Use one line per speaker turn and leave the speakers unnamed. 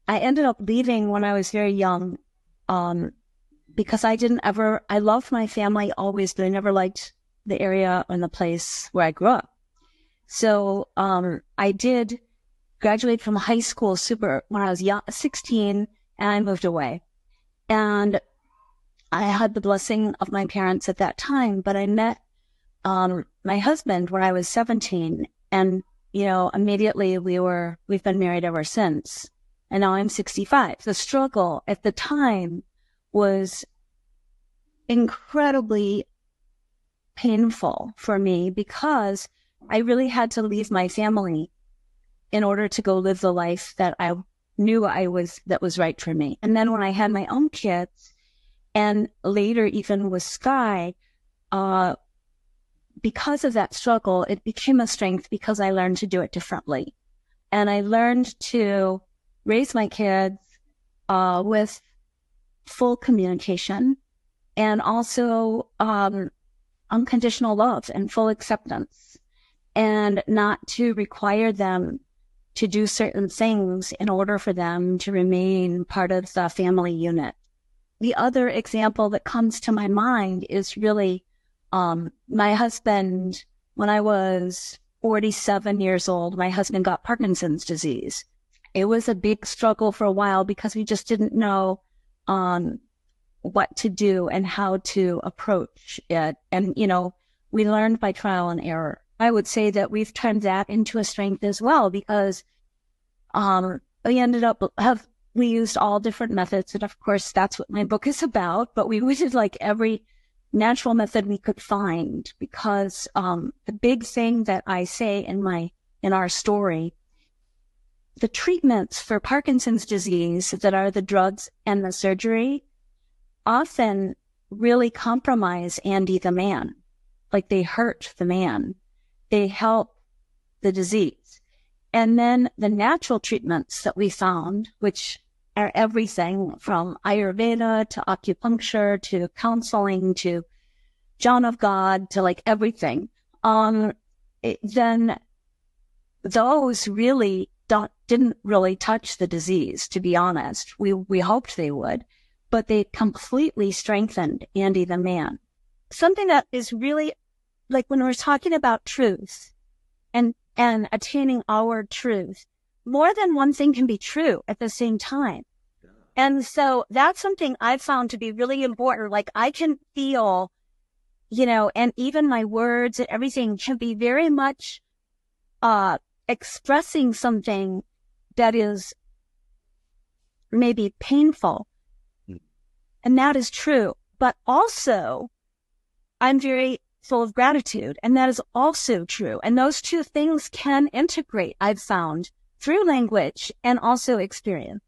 I ended up leaving when I was very young, because I loved my family always, but I never liked the area and the place where I grew up. So, I did graduate from high school when I was 16, and I moved away. And I had the blessing of my parents at that time, but I met my husband when I was 17, and immediately we've been married ever since. And now I'm 65. The struggle at the time was incredibly painful for me because I really had to leave my family in order to go live the life that I knew that was right for me. And then when I had my own kids, and later even with Sky, because of that struggle, it became a strength because I learned to do it differently. And I learned to raise my kids with full communication and also unconditional love and full acceptance, and not to require them to do certain things in order for them to remain part of the family unit. The other example that comes to my mind is really my husband. When I was 47 years old, my husband got Parkinson's disease. It was a big struggle for a while because we just didn't know what to do and how to approach it. And, we learned by trial and error. I would say that we've turned that into a strength as well, because we used all different methods. And of course, that's what my book is about. But we did like every natural method we could find, because the big thing that I say in our story, the treatments for Parkinson's disease that are the drugs and the surgery often really compromise Andy the man. Like, they hurt the man. They help the disease. And then the natural treatments that we found, which are everything from Ayurveda to acupuncture to counseling to John of God to like everything, then those really didn't really touch the disease, to be honest. We hoped they would, but they completely strengthened Andy the man. Something that is really, like, when we're talking about truth and attaining our truth, more than one thing can be true at the same time. And so that's something I've found to be really important. Like, I can feel, and even my words and everything can be very much expressing something that is maybe painful. And that is true. But also, I'm very full of gratitude, and that is also true. And those two things can integrate, I've found, through language and also experience.